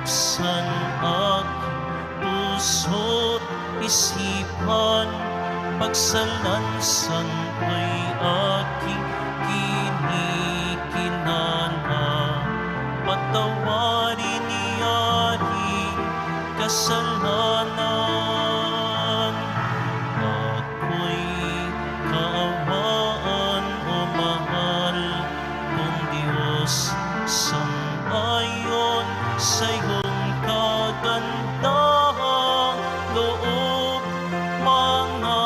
buksan aking puso't isipan, pagsalansan ay aking kinikilala. Patawarin niya aking kasalanan. Ako'y kaawaan o mahal kong Diyos, sang-ayon sa iyong kagandahang loob. Mga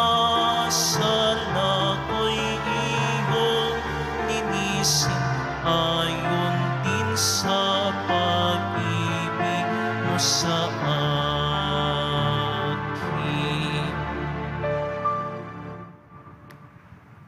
sala ko'y iyong linisin, ayon din sa pag-ibig mo sa akin.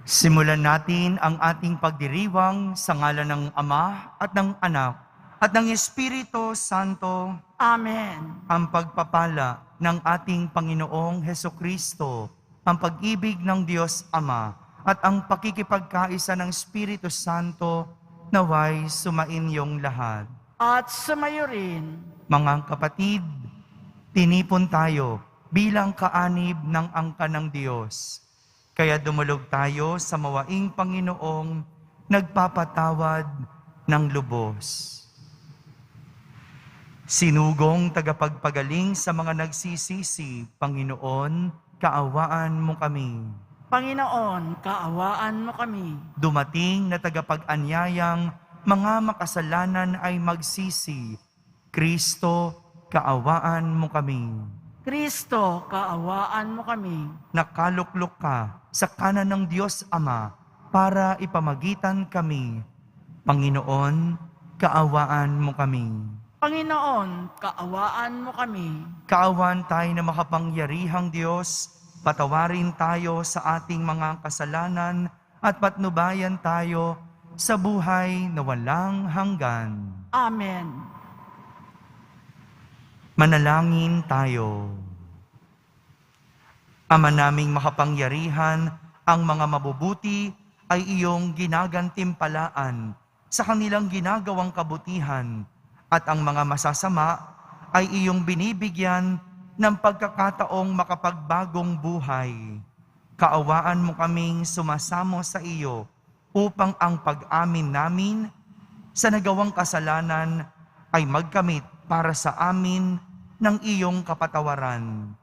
Simulan natin ang ating pagdiriwang sa ngalan ng Ama at ng Anak at ng Espiritu Santo. Amen. Ang pagpapala ng ating Panginoong Hesukristo, ang pag-ibig ng Diyos Ama, at ang pakikipagkaisa ng Espiritu Santo naway sumainyong lahat. At sumayo rin. Mga kapatid, tinipon tayo bilang kaanib ng angka ng Diyos. Kaya dumulog tayo sa mawaing Panginoong nagpapatawad ng lubos. Sinugong tagapagpagaling sa mga nagsisisi, Panginoon, kaawaan mo kami. Panginoon, kaawaan mo kami. Dumating na tagapag-anyayang mga makasalanan ay magsisi. Kristo, kaawaan mo kami. Kristo, kaawaan mo kami. Nakaluklok ka sa kanan ng Diyos Ama para ipamagitan kami. Panginoon, kaawaan mo kami. Panginoon, kaawaan mo kami. Kaawaan tayo na makapangyarihang Diyos, patawarin tayo sa ating mga kasalanan at patnubayan tayo sa buhay na walang hanggan. Amen. Manalangin tayo. Ama naming makapangyarihan, ang mga mabubuti ay iyong ginagantimpalaan sa kanilang ginagawang kabutihan, at ang mga masasama ay iyong binibigyan ng pagkakataong makapagbagong buhay. Kaawaan mo kaming sumasamo sa iyo upang ang pag-amin namin sa nagawang kasalanan ay magkamit para sa amin ng iyong kapatawaran.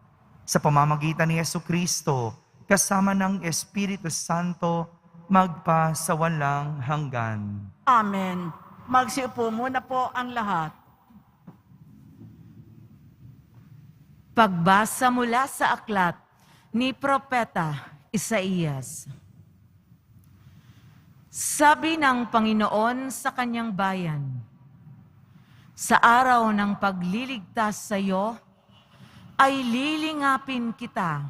Sa pamamagitan ni Jesucristo, kasama ng Espiritu Santo, magpa sa walang hanggan. Amen. Magsiupo muna po ang lahat. Pagbasa mula sa aklat ni Propeta Isaías. Sabi ng Panginoon sa kanyang bayan, sa araw ng pagliligtas sa iyo, ay lilingapin kita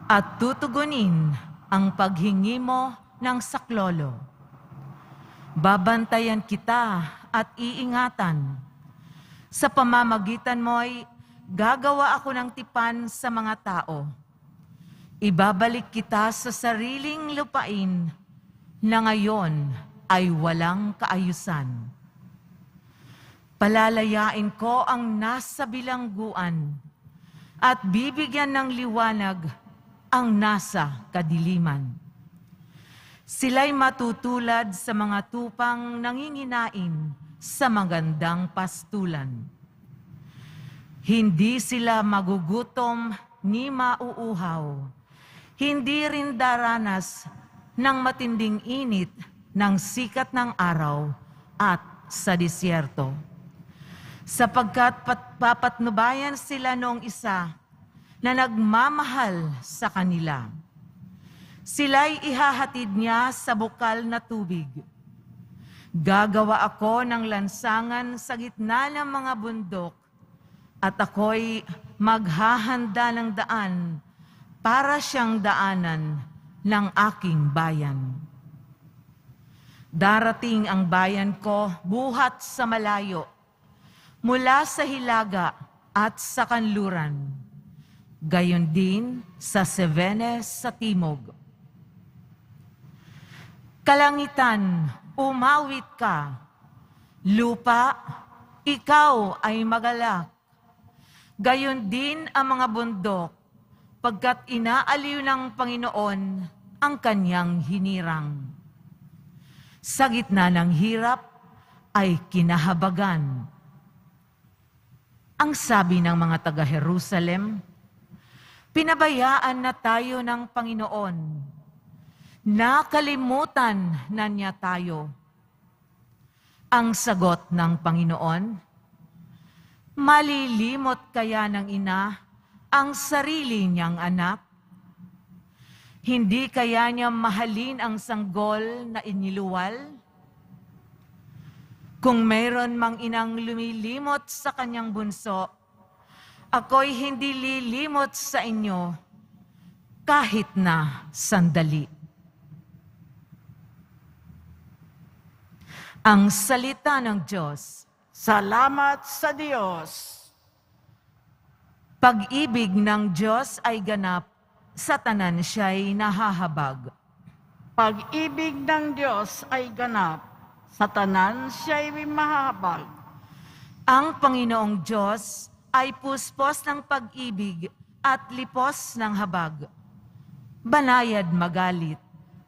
at tutugunin ang paghingi mo ng saklolo. Babantayan kita at iingatan. Sa pamamagitan mo'y gagawa ako ng tipan sa mga tao. Ibabalik kita sa sariling lupain na ngayon ay walang kaayusan. Palalayain ko ang nasa bilangguan at bibigyan ng liwanag ang nasa kadiliman. Sila'y matutulad sa mga tupang nanginginain sa magandang pastulan. Hindi sila magugutom ni mauuhaw. Hindi rin daranas ng matinding init ng sikat ng araw at sa disyerto. Sapagkat papatnubayan sila noong isa na nagmamahal sa kanila. Sila'y ihahatid niya sa bukal na tubig. Gagawa ako ng lansangan sa gitna ng mga bundok, at ako'y maghahanda ng daan para siyang daanan ng aking bayan. Darating ang bayan ko buhat sa malayo, mula sa hilaga at sa kanluran, gayon din sa Cevenes sa timog. Kalangitan, umawit ka, lupa, ikaw ay magalak. Gayon din ang mga bundok, pagkat inaaliw ng Panginoon ang kanyang hinirang. Sa gitna ng hirap ay kinahabagan. Ang sabi ng mga taga-Jerusalem, pinabayaan na tayo ng Panginoon. Nakalimutan na niya tayo. Ang sagot ng Panginoon, malilimot kaya ng ina ang sarili niyang anak? Hindi kaya niya mahalin ang sanggol na iniluwal? Kung mayroon mang inang lumilimot sa kanyang bunso, ako'y hindi lilimot sa inyo kahit na sandali. Ang salita ng Diyos. Salamat sa Diyos. Pag-ibig ng Diyos ay ganap, sa tanan siya'y nahahabag. Pag-ibig ng Diyos ay ganap, sa tanan siya'y mahabag. Ang Panginoong Diyos ay puspos ng pag-ibig at lipos ng habag. Banayad magalit,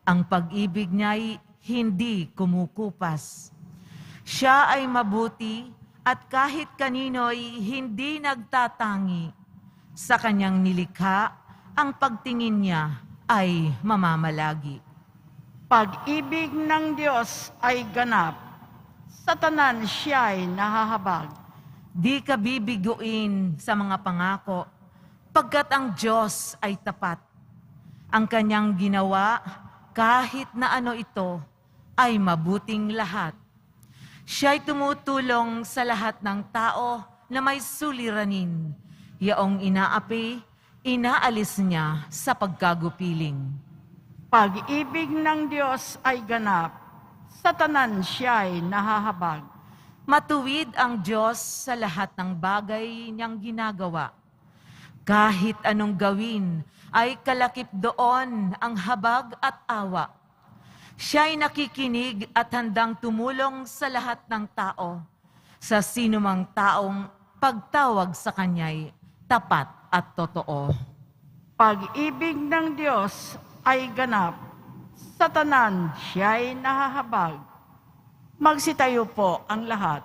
ang pag-ibig niya'y hindi kumukupas. Siya ay mabuti at kahit kanino'y hindi nagtatangi. Sa kanyang nilikha, ang pagtingin niya ay mamamalagi. Pag-ibig ng Diyos ay ganap, sa tanan siya'y nahahabag. Di ka bibiguin sa mga pangako, pagkat ang Diyos ay tapat. Ang kanyang ginawa, kahit na ano ito, ay mabuting lahat. Siya'y tumutulong sa lahat ng tao na may suliranin. Yaong inaapi, inaalis niya sa pagkagupiling. Pag-ibig ng Diyos ay ganap, sa tanan siya'y nahahabag. Matuwid ang Diyos sa lahat ng bagay niyang ginagawa. Kahit anong gawin, ay kalakip doon ang habag at awa. Siya'y nakikinig at handang tumulong sa lahat ng tao. Sa sinumang taong pagtawag sa Kanya'y tapat at totoo. Pag-ibig ng Diyos ay ganap, sa tanan siya'y nahahabag. Magsitayo po ang lahat.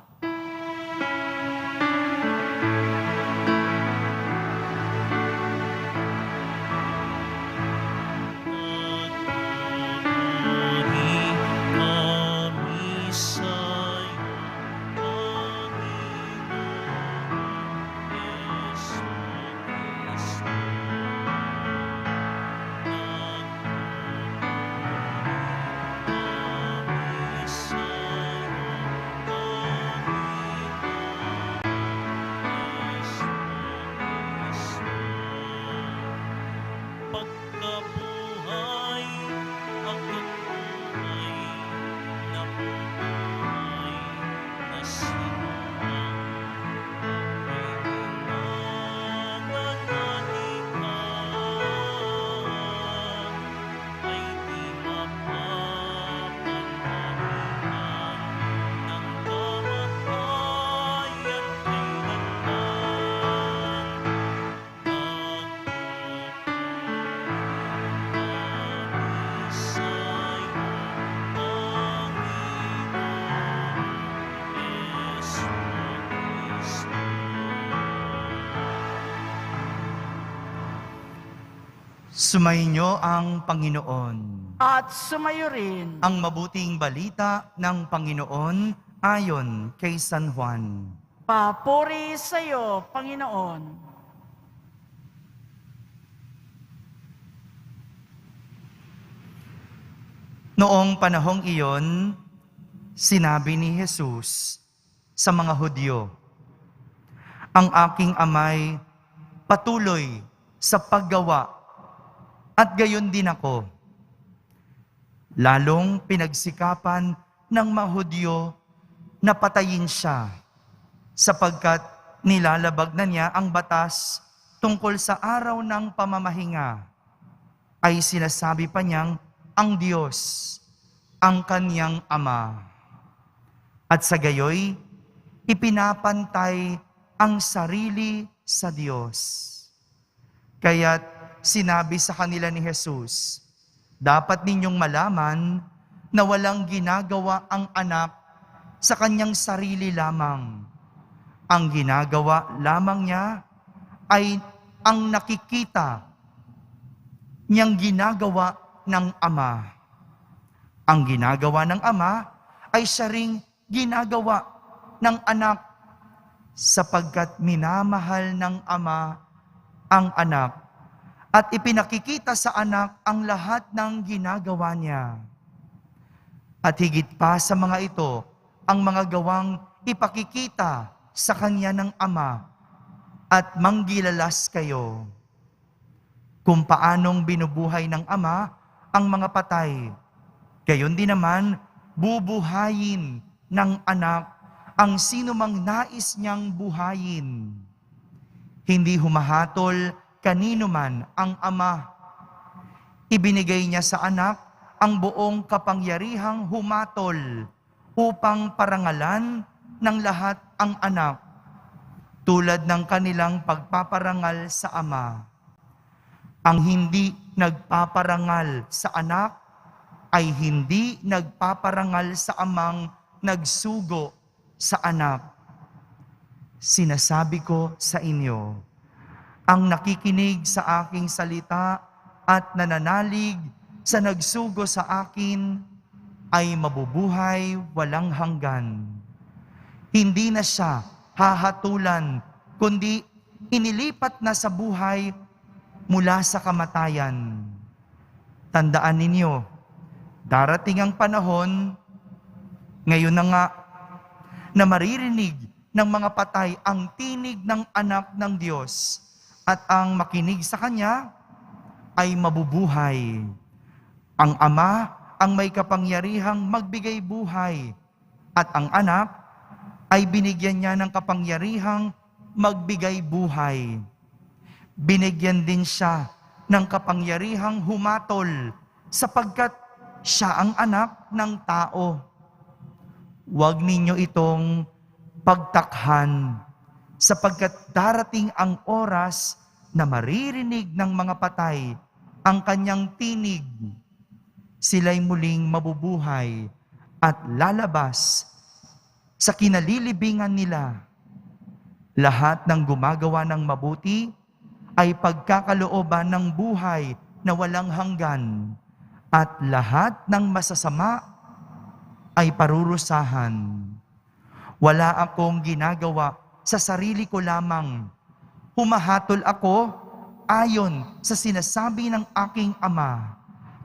Pagkabuhay, ako't buhay, nabubuhay, na sinumang ay di mapapanahihan ng kamatayan kailanman. Sumainyo ang Panginoon. At sumayo rin. Ang mabuting balita ng Panginoon ayon kay San Juan. Papuri sa iyo, Panginoon. Noong panahong iyon, sinabi ni Jesus sa mga Hudyo, ang aking amay patuloy sa paggawa at gayon din ako. Lalong pinagsikapan ng mga Hudyo na patayin siya sapagkat nilalabag na niya ang batas tungkol sa araw ng pamamahinga. Ay sinasabi pa niyang ang Diyos, ang kaniyang Ama. At sa gayoy, ipinapantay ang sarili sa Diyos. Kaya't sinabi sa kanila ni Jesus, dapat ninyong malaman na walang ginagawa ang anak sa kanyang sarili lamang. Ang ginagawa lamang niya ay ang nakikita niyang ginagawa ng Ama. Ang ginagawa ng Ama ay siya ring ginagawa ng anak sapagkat minamahal ng Ama ang anak at ipinakikita sa anak ang lahat ng ginagawa niya. At higit pa sa mga ito, ang mga gawang ipakikita sa kanya ng Ama at manggilalas kayo. Kung paanong binubuhay ng Ama ang mga patay, gayon din naman bubuhayin ng anak ang sinumang nais niyang buhayin. Hindi humahatol kanino man ang Ama. Ibinigay niya sa anak ang buong kapangyarihang humatol upang parangalan ng lahat ang anak, tulad ng kanilang pagpaparangal sa Ama. Ang hindi nagpaparangal sa anak ay hindi nagpaparangal sa amang nagsugo sa anak. Sinasabi ko sa inyo, ang nakikinig sa aking salita at nananalig sa nagsugo sa akin ay mabubuhay walang hanggan. Hindi na siya hahatulan, kundi inilipat na sa buhay mula sa kamatayan. Tandaan ninyo, darating ang panahon, ngayon na nga, na maririnig ng mga patay ang tinig ng anak ng Diyos at ang makinig sa Kanya ay mabubuhay. Ang Ama ang may kapangyarihang magbigay buhay at ang anak ay binigyan niya ng kapangyarihang magbigay buhay. Binigyan din siya ng kapangyarihang humatol sapagkat siya ang anak ng tao. Huwag ninyo itong pagtakhan sapagkat darating ang oras na maririnig ng mga patay ang kanyang tinig. Sila'y muling mabubuhay at lalabas sa kinalilibingan nila. Lahat ng gumagawa ng mabuti ay pagkakalooban ng buhay na walang hanggan at lahat ng masasama ay parurusahan. Wala akong ginagawa sa sarili ko lamang. Humahatol ako ayon sa sinasabi ng aking Ama.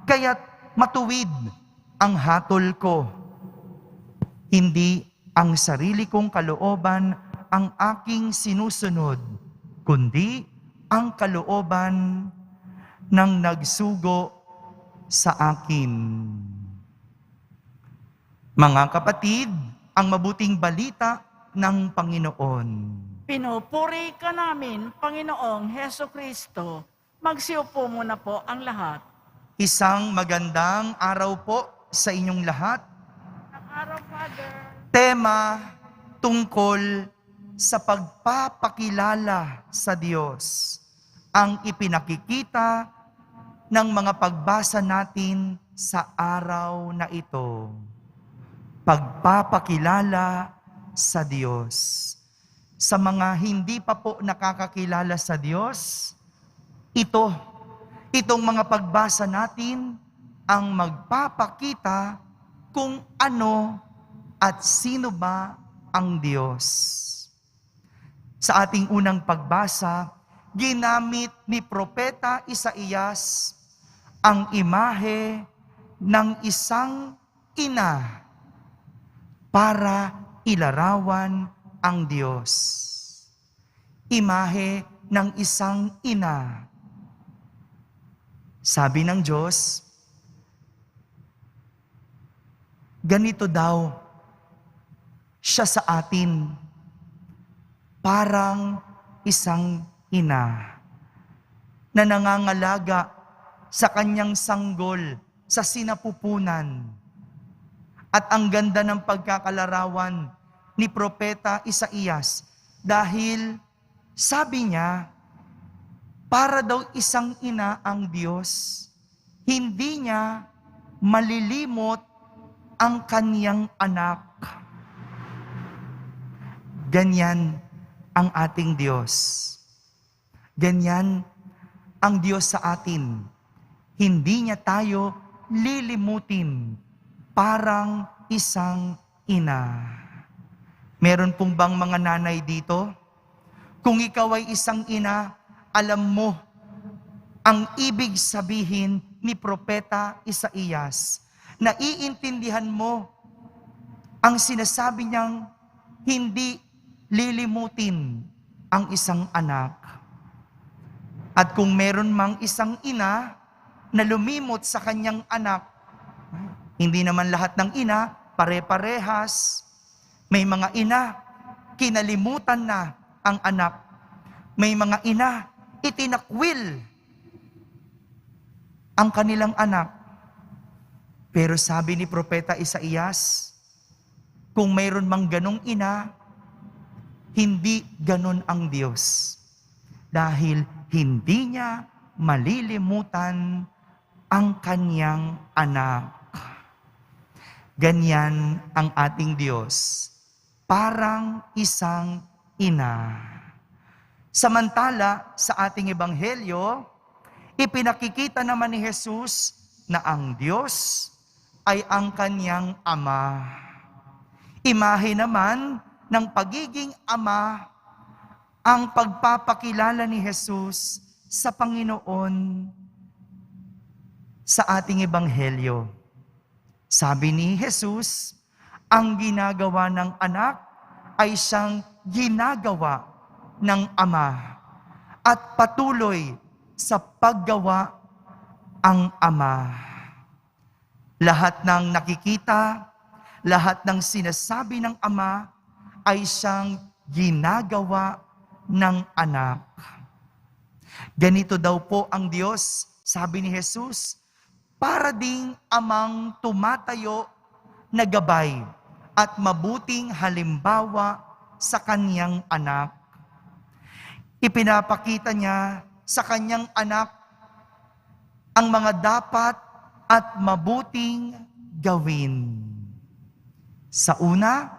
Kaya't matuwid ang hatol ko. Hindi ang sarili kong kalooban ang aking sinusunod, kundi ang kalooban ng nagsugo sa akin. Mga kapatid, ang mabuting balita ng Panginoon. Pinupuri ka namin, Panginoong Heso Kristo. Magsiupo muna po ang lahat. Isang magandang araw po sa inyong lahat. Ang araw, Father. Tema tungkol sa pagpapakilala sa Diyos. Ang ipinakikita ng mga pagbasa natin sa araw na ito. Pagpapakilala sa Diyos. Sa mga hindi pa po nakakakilala sa Diyos, itong mga pagbasa natin ang magpapakita kung ano at sino ba ang Diyos. Sa ating unang pagbasa, ginamit ni Propeta Isaías ang imahe ng isang ina para ilarawan ang Diyos. Imahe ng isang ina. Sabi ng Diyos, ganito daw siya sa atin, parang isang ina na nangangalaga sa kanyang sanggol sa sinapupunan. At ang ganda ng pagkakalarawan ni Propeta Isaías. Dahil sabi niya, para daw isang ina ang Diyos, hindi niya malilimot ang kaniyang anak. Ganyan ang ating Diyos. Ganyan ang Diyos sa atin. Hindi niya tayo lilimutin parang isang ina. Meron pong bang mga nanay dito? Kung ikaw ay isang ina, alam mo ang ibig sabihin ni Propeta Isaías. Naiintindihan mo ang sinasabi niyang hindi lilimutin ang isang anak. At kung meron mang isang ina na lumimot sa kanyang anak, hindi naman lahat ng ina pare-parehas. May mga ina, kinalimutan na ang anak. May mga ina, itinakwil ang kanilang anak. Pero sabi ni Propeta Isaías, kung mayroon mang ganong ina, hindi ganon ang Diyos. Dahil hindi niya malilimutan ang kanyang anak. Ganyan ang ating Diyos. Parang isang ina. Samantala, sa ating ebanghelyo, ipinakikita naman ni Jesus na ang Diyos ay ang kanyang ama. Imahe naman ng pagiging ama ang pagpapakilala ni Jesus sa Panginoon sa ating ebanghelyo. Sabi ni Jesus, ang ginagawa ng anak ay siyang ginagawa ng ama at patuloy sa paggawa ang ama. Lahat ng nakikita, lahat ng sinasabi ng ama ay siyang ginagawa ng anak. Ganito daw po ang Diyos, sabi ni Jesus, para ding amang tumatayo na gabay at mabuting halimbawa sa kanyang anak. Ipinapakita niya sa kanyang anak ang mga dapat at mabuting gawin. Sa una,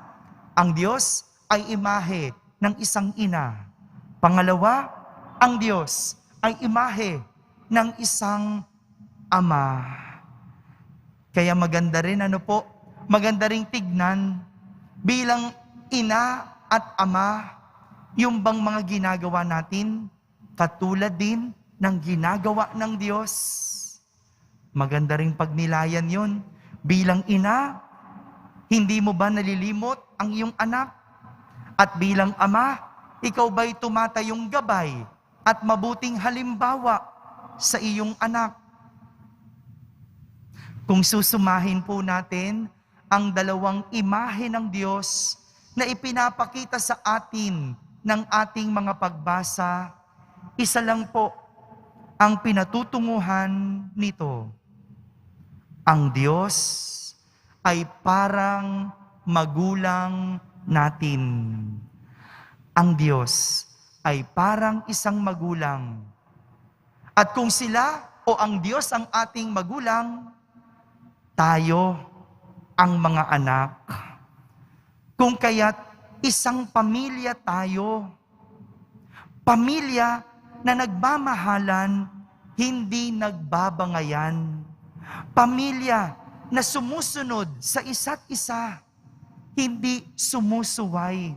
ang Diyos ay imahe ng isang ina. Pangalawa, ang Diyos ay imahe ng isang ama. Kaya maganda rin, maganda ring tignan bilang ina at ama, yung bang mga ginagawa natin, katulad din ng ginagawa ng Diyos. Maganda ring pagnilayan yon. Bilang ina, hindi mo ba nalilimot ang iyong anak? At bilang ama, ikaw ba'y tumatayong gabay at mabuting halimbawa sa iyong anak? Kung susumahin po natin ang dalawang imahe ng Diyos na ipinapakita sa atin ng ating mga pagbasa, isa lang po ang pinatutunguhan nito. Ang Diyos ay parang magulang natin. Ang Diyos ay parang isang magulang. At kung sila o ang Diyos ang ating magulang, tayo ang mga anak. Kung kaya't isang pamilya tayo. Pamilya na nagmamahalan, hindi nagbabangayan. Pamilya na sumusunod sa isa't isa, hindi sumusuway.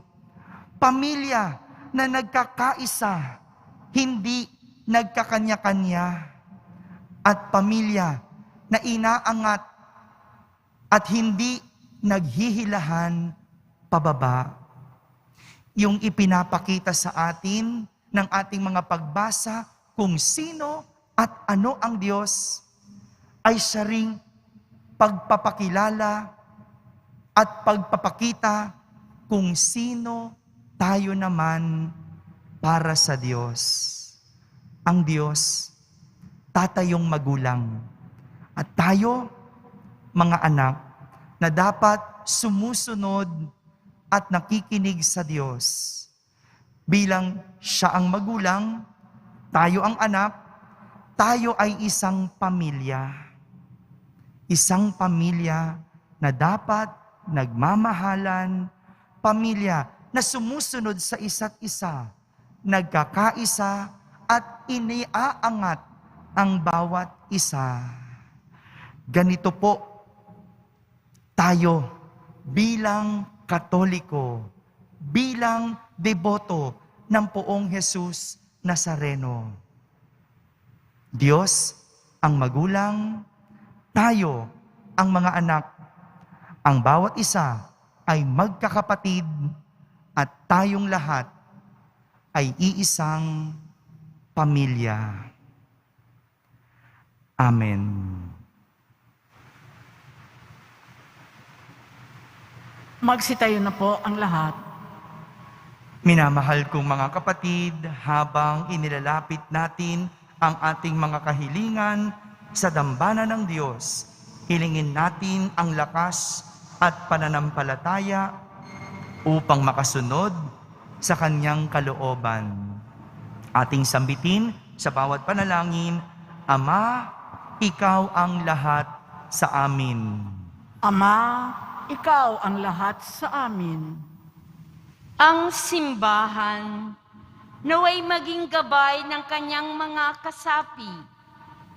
Pamilya na nagkakaisa, hindi nagkakanya-kanya. At pamilya na inaangat at hindi naghihilahan pababa. Yung ipinapakita sa atin ng ating mga pagbasa kung sino at ano ang Diyos ay siya ring pagpapakilala at pagpapakita kung sino tayo naman para sa Diyos. Ang Diyos, tatayong magulang. At tayo, mga anak, na dapat sumusunod at nakikinig sa Diyos. Bilang siya ang magulang, tayo ang anak, tayo ay isang pamilya. Isang pamilya na dapat nagmamahalan, pamilya na sumusunod sa isa't isa, nagkakaisa at iniaangat ang bawat isa. Ganito po tayo bilang Katoliko, bilang deboto ng Poong Jesus Nazareno. Diyos ang magulang, tayo ang mga anak. Ang bawat isa ay magkakapatid at tayong lahat ay iisang pamilya. Amen. Magsitayo na po ang lahat. Minamahal kong mga kapatid, habang inilalapit natin ang ating mga kahilingan sa dambana ng Diyos, hilingin natin ang lakas at pananampalataya upang makasunod sa Kanyang kalooban. Ating sambitin sa bawat panalangin, Ama, Ikaw ang lahat sa amin. Ama, Ikaw ang lahat sa amin. Ang simbahan naway maging gabay ng kanyang mga kasapi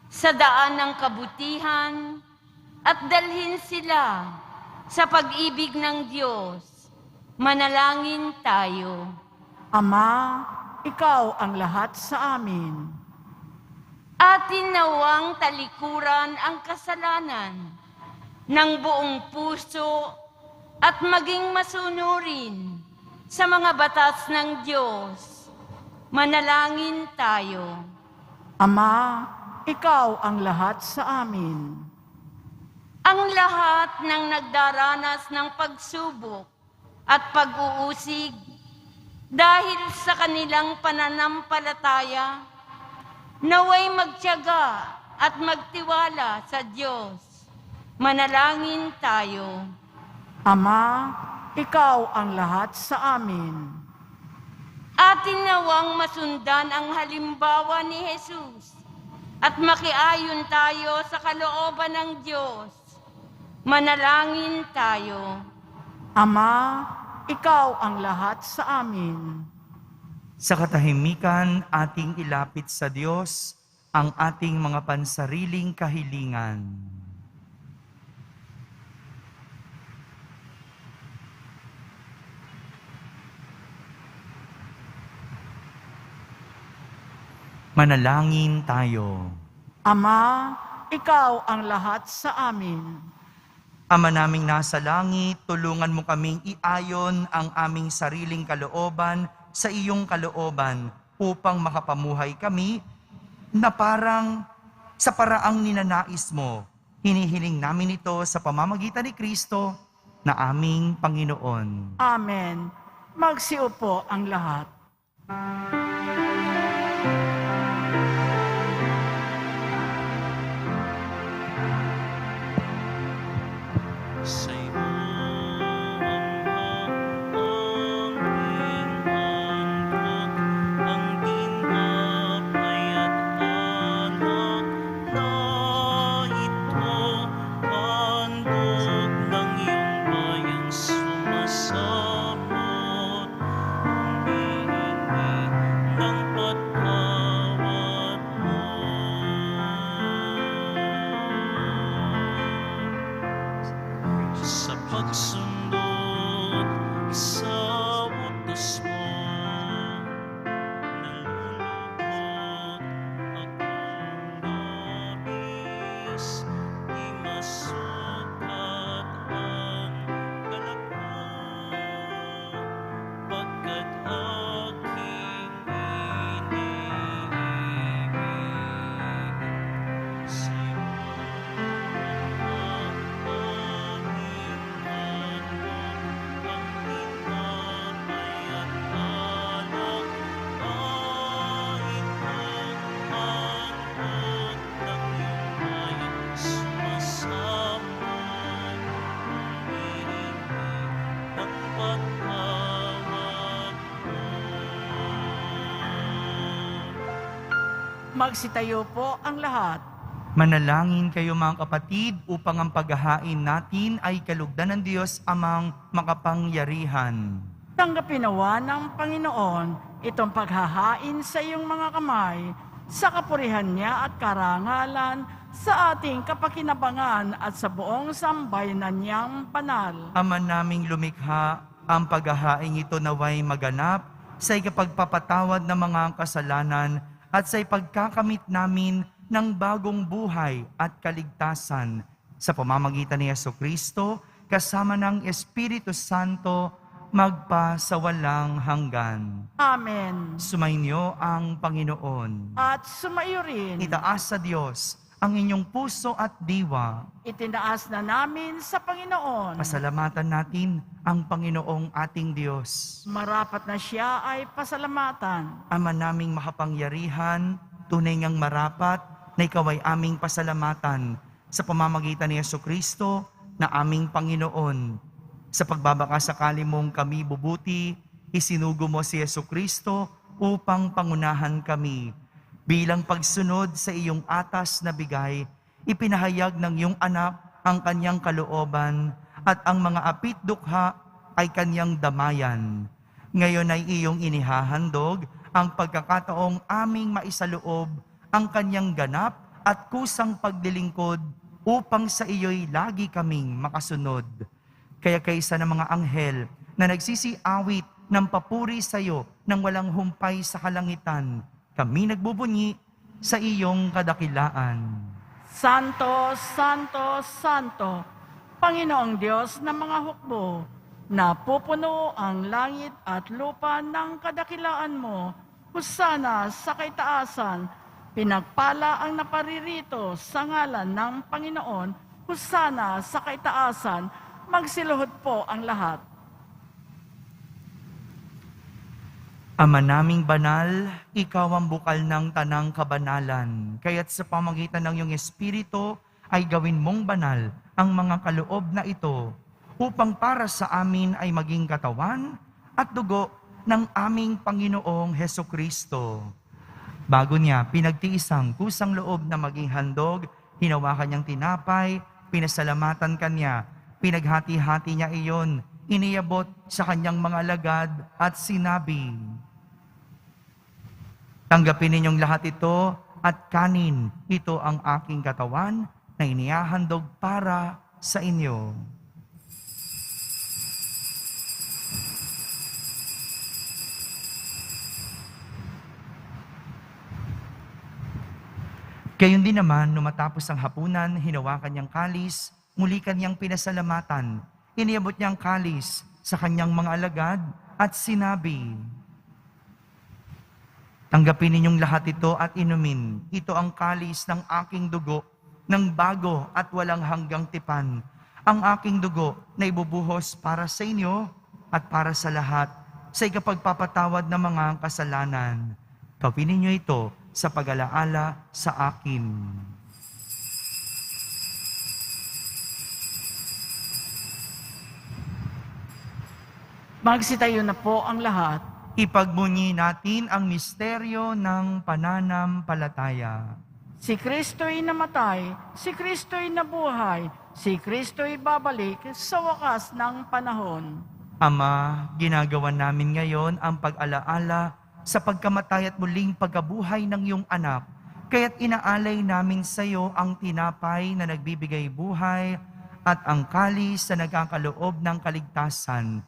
sa daan ng kabutihan at dalhin sila sa pag-ibig ng Diyos. Manalangin tayo. Ama, Ikaw ang lahat sa amin. Atin nawang talikuran ang kasalanan ng buong puso at maging masunurin sa mga batas ng Diyos. Manalangin tayo. Ama, Ikaw ang lahat sa amin. Ang lahat ng nagdaranas ng pagsubok at pag-uusig dahil sa kanilang pananampalataya, naway magtiyaga at magtiwala sa Diyos. Manalangin tayo. Ama, Ikaw ang lahat sa amin. Atin nawang masundan ang halimbawa ni Jesus at makiayon tayo sa kalooban ng Diyos. Manalangin tayo. Ama, Ikaw ang lahat sa amin. Sa katahimikan, ating ilapit sa Diyos ang ating mga pansariling kahilingan. Manalangin tayo. Ama, Ikaw ang lahat sa amin. Ama naming nasa langit, tulungan mo kaming iayon ang aming sariling kalooban sa iyong kalooban upang makapamuhay kami na parang sa paraang ninanais mo. Hinihiling namin ito sa pamamagitan ni Kristo na aming Panginoon. Amen. Magsiupo ang lahat. Sa iyo, aming handog, ang tinapay at alak na ito, handog ng iyong bayang sumasabot, humihingi ng patawad mo. Sa pagsundot sa utos mo, nalulugod akong labis, di masukat ang galak mo, pagkat aking iniibig. Sa'yo sumasabot, humihingi ng patawad. Magsitayo po ang lahat. Manalangin kayo mga kapatid upang ang paghahain natin ay kalugdan ng Diyos amang makapangyarihan. Tanggapin nawa ng Panginoon itong paghahain sa iyong mga kamay, sa kapurihan niya at karangalan, sa ating kapakinabangan at sa buong sambayanan niyang banal. Ama naming lumikha, ang paghahain ito naway maganap sa ikapagpapatawad ng mga kasalanan at sa ipagkakamit namin ng bagong buhay at kaligtasan sa pamamagitan ni Jesucristo kasama ng Espiritu Santo magpa sa walang hanggan. Amen. Sumainyo ang Panginoon. At sumaiyo rin, Itaas sa Diyos ang inyong puso at diwa. itinaas na namin sa Panginoon. Pasalamatan natin ang Panginoong ating Diyos. Marapat na siya ay pasalamatan. Ama naming makapangyarihan, tunay ngang marapat na ikaw ay aming pasalamatan sa pamamagitan ni Jesucristo na aming Panginoon. Sa pagbabakasakali mong kami bubuti, isinugo mo si Jesucristo upang pangunahan kami. Bilang pagsunod sa iyong atas na bigay, ipinahayag ng iyong anak ang kanyang kalooban at ang mga apit dukha ay kanyang damayan. Ngayon ay iyong inihahandog ang pagkakataong aming maisaloob ang kanyang ganap at kusang paglilingkod upang sa iyo'y lagi kaming makasunod. Kaya kaysa ng mga anghel na nagsisiawit ng papuri sa iyo nang walang humpay sa kalangitan, kami nagbubunyi sa iyong kadakilaan. Santo, Santo, Santo, Panginoong Diyos ng mga hukbo, napupuno ang langit at lupa ng kadakilaan mo. Husana sa kaitaasan, pinagpala ang naparirito sa ngalan ng Panginoon. Husana sa kaitaasan, magsiluhod po ang lahat. Ama naming banal, ikaw ang bukal ng tanang kabanalan. Kaya't sa pamagitan ng iyong Espiritu ay gawin mong banal ang mga kaloob na ito upang para sa amin ay maging katawan at dugo ng aming Panginoong Hesukristo. Bago niya pinagtiisang kusang loob na maging handog, hinawakan niyang tinapay, pinasalamatan kanya, pinaghati-hati niya iyon, iniyabot sa kanyang mga alagad at sinabi, "Tanggapin ninyong lahat ito at kanin, ito ang aking katawan na inihahandog para sa inyo." Gayon din naman, nung matapos ang hapunan, hinawakan niyang kalis, muli kanyang pinasalamatan, iniabot niyang kalis sa kanyang mga alagad at sinabi, "Tanggapin ninyong lahat ito at inumin. Ito ang kalis ng aking dugo, ng bago at walang hanggang tipan. Ang aking dugo na ibubuhos para sa inyo at para sa lahat, sa ikapagpapatawad ng mga kasalanan. Gawin ninyo ito sa pag-alaala sa akin." Magsitayo na po ang lahat. Ipagmunyi natin ang misteryo ng pananampalataya. Si Kristo'y namatay, si Kristo'y nabuhay, si Kristo'y babalik sa wakas ng panahon. Ama, ginagawa namin ngayon ang pag-alaala sa pagkamatay at muling pagkabuhay ng iyong anak. Kaya't inaalay namin sa iyo ang tinapay na nagbibigay buhay at ang kalis na nagkakaloob ng kaligtasan.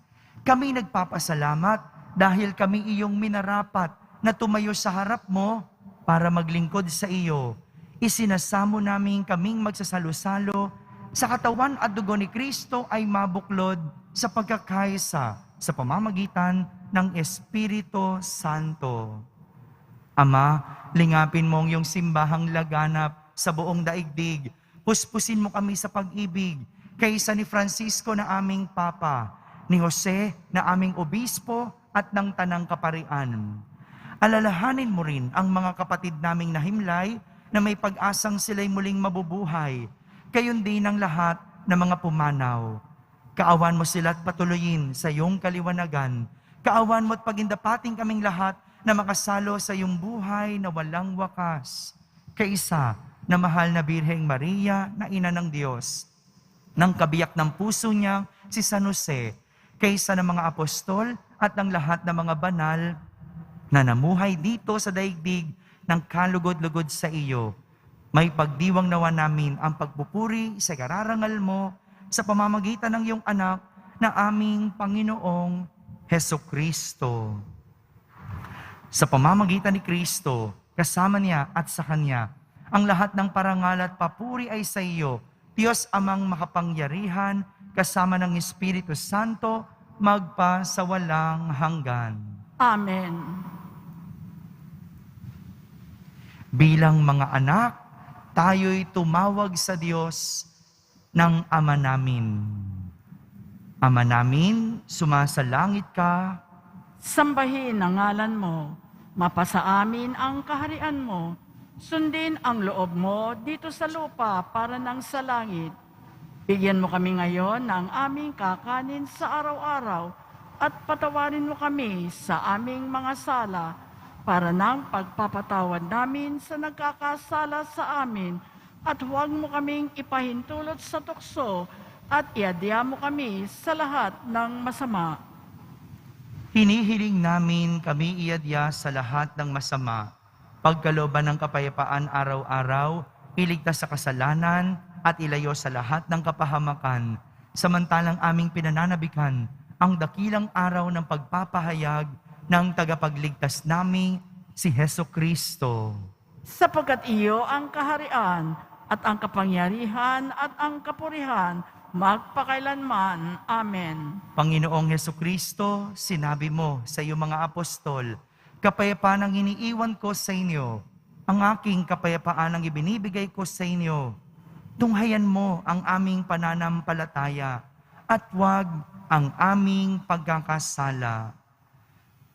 Kami nagpapasalamat dahil kami iyong minarapat na tumayo sa harap mo para maglingkod sa iyo. Isinasamo namin kaming magsasalo-salo sa katawan at dugo ni Kristo ay mabuklod sa pagkakaisa sa pamamagitan ng Espiritu Santo. Ama, lingapin mo ang iyong simbahang laganap sa buong daigdig. Puspusin mo kami sa pag-ibig kaysa ni Francisco na aming Papa, ni Jose na aming Obispo at ng Tanang Kaparian. Alalahanin mo rin ang mga kapatid naming nahimlay na may pag-asang sila'y muling mabubuhay. Gayon din ang lahat ng mga pumanaw. Kaawan mo sila at patuloyin sa iyong kaliwanagan. Kaawan mo at pagindapating kaming lahat na makasalo sa iyong buhay na walang wakas. Kaisa na mahal na Birheng Maria na ina ng Diyos, ng kabiyak ng puso niya si San Jose, kaysa ng mga apostol at ng lahat ng mga banal na namuhay dito sa daigdig ng kalugod-lugod sa iyo. May pagdiwang nawa namin ang pagpupuri sa kararangal mo sa pamamagitan ng iyong anak na aming Panginoong Hesukristo. Sa pamamagitan ni Kristo, kasama niya at sa Kanya, ang lahat ng parangal at papuri ay sa iyo, Diyos amang makapangyarihan, kasama ng Espiritu Santo, magpa sa walang hanggan. Amen. Bilang mga anak, tayo'y tumawag sa Diyos ng Ama namin. Ama namin, sumasalangit ka, Sambahin ang ngalan mo, mapasa amin ang kaharian mo, sundin ang loob mo dito sa lupa para nang sa langit. Bigyan mo kami ngayon ng aming kakanin sa araw-araw at patawarin mo kami sa aming mga sala para nang pagpapatawad namin sa nagkakasala sa amin at huwag mo kaming ipahintulot sa tukso at iadya mo kami sa lahat ng masama. hinihiling namin kami iadya sa lahat ng masama, pagkalooban ng kapayapaan araw-araw, iligtas sa kasalanan, at ilayo sa lahat ng kapahamakan, samantalang aming pinananabikan ang dakilang araw ng pagpapahayag ng tagapagligtas naming si Hesukristo. Sapagkat iyo ang kaharian at ang kapangyarihan at ang kapurihan magpakailanman. Amen. Panginoong Hesukristo, sinabi mo sa iyong mga apostol, kapayapaan ang iniiwan ko sa inyo, ang aking kapayapaan ang ibinibigay ko sa inyo. Tunghayan mo ang aming pananampalataya at huwag ang aming pagkakasala.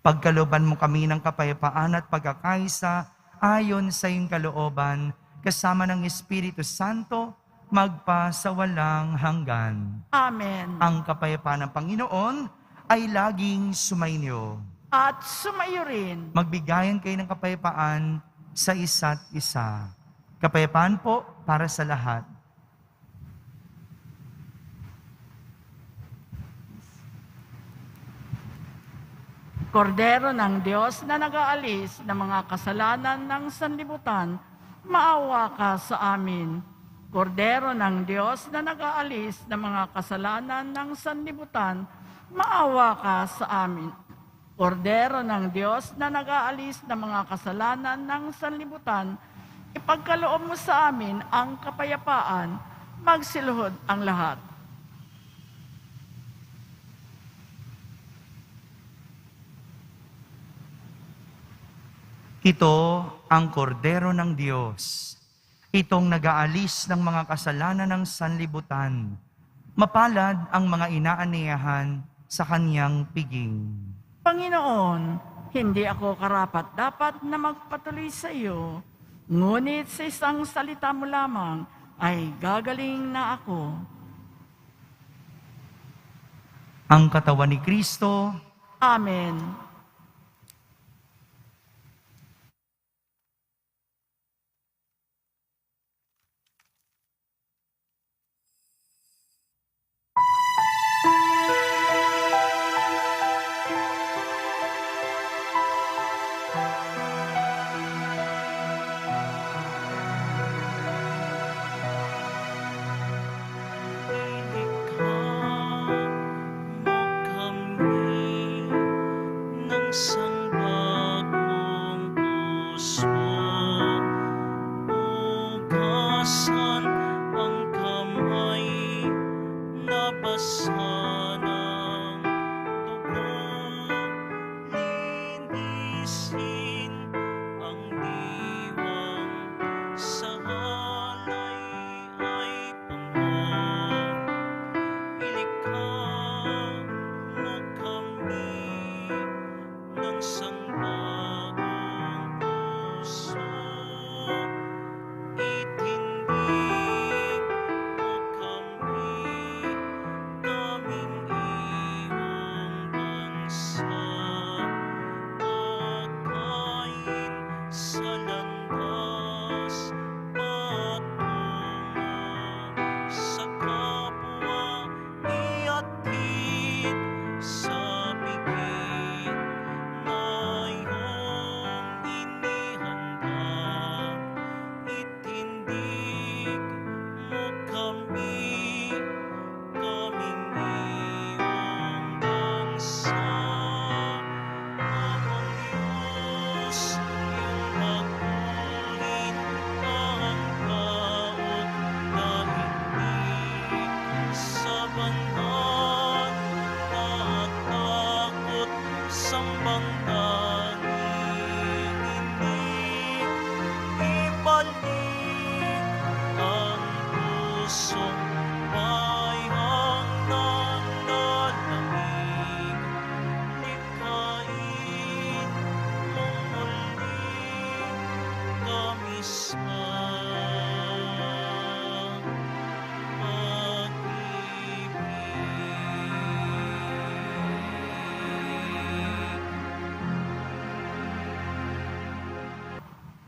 Pagkalooban mo kami ng kapayapaan at pagkakaisa ayon sa iyong kalooban, kasama ng Espiritu Santo, magpa sa walang hanggan. Amen. Ang kapayapaan ng Panginoon ay laging sumainyo. At sumayo rin. Magbigayan kayo ng kapayapaan sa isa't isa. Kapayapaan po para sa lahat. Kordero ng Diyos na nag-aalis ng mga kasalanan ng sanlibutan, maawa ka sa amin. Kordero ng Diyos na nag-aalis ng mga kasalanan ng sanlibutan, maawa ka sa amin. Kordero ng Diyos na nag-aalis ng mga kasalanan ng sanlibutan, ipagkaloob mo sa amin ang kapayapaan, magsiluhod ang lahat. Ito ang kordero ng Diyos. Itong nag-aalis ng mga kasalanan ng sanlibutan. Mapalad ang mga inaaniyahan sa kanyang piging. Panginoon, hindi ako karapat-dapat na magpatuloy sa iyo, ngunit sa isang salita mo lamang ay gagaling na ako. Ang katawan ni Kristo, Amen.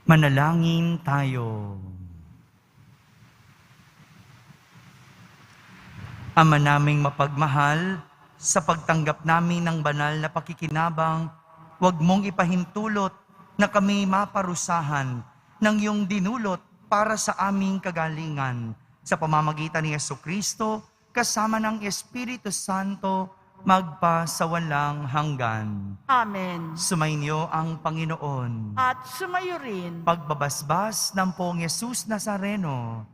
Manalangin tayo. Ama naming mapagmahal, sa pagtanggap namin ng banal na pakikinabang, huwag mong ipahintulot na kami maparusahan ng iyong dinulot para sa aming kagalingan. Sa pamamagitan ni Jesucristo, kasama ng Espiritu Santo, magpasawalang hanggan. Amen. Sumainyo ang Panginoon. At sumayo rin. Pagbabasbas ng Poong Yesus Nazareno.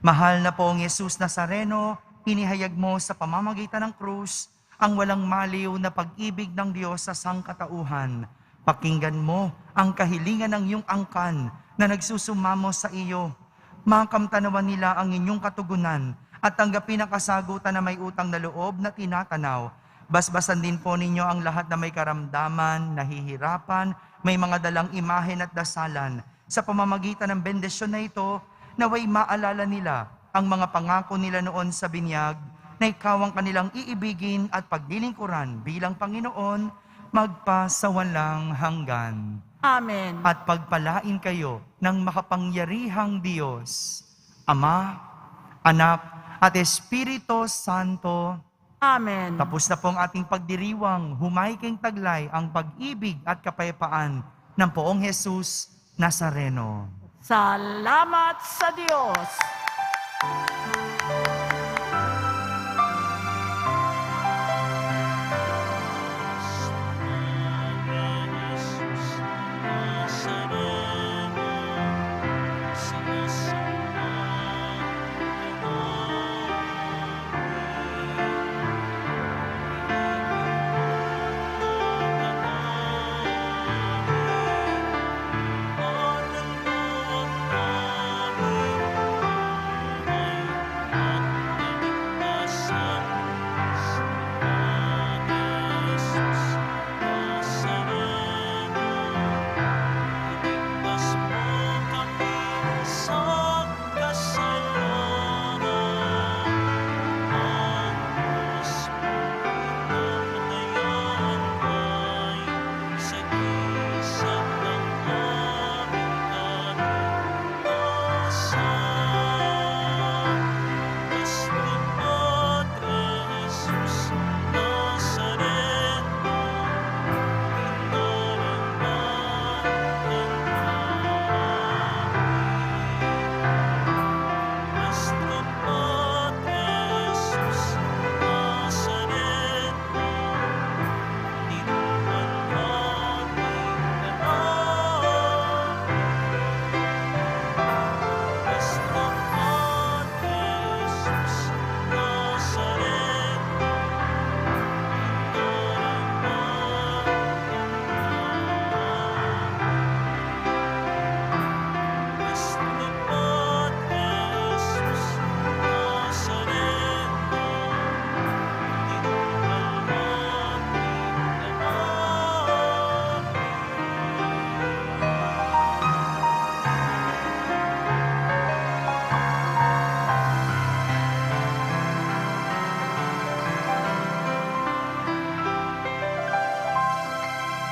Mahal na Poong Yesus Nazareno, inihayag mo sa pamamagitan ng krus ang walang maliw na pag-ibig ng Diyos sa sangkatauhan. Pakinggan mo ang kahilingan ng iyong angkan na nagsusumamo sa iyo. Makamtanawan nila ang inyong katugunan at tanggapin ang kasagutan na may utang na loob na tinatanaw. Basbasan din po ninyo ang lahat na may karamdaman, nahihirapan, may mga dalang imahen at dasalan. Sa pamamagitan ng bendisyon na ito, naway maalala nila ang mga pangako nila noon sa binyag, na ikaw ang kanilang iibigin at paglilingkuran bilang Panginoon, magpasawalang hanggan. Amen. At pagpalain kayo ng makapangyarihang Diyos, Ama, Anak, at Espiritu Santo. Amen. Tapos na po ang ating pagdiriwang, humayiking taglay ang pag-ibig at kapayapaan ng Poong Jesus Nazareno. Salamat sa Diyos.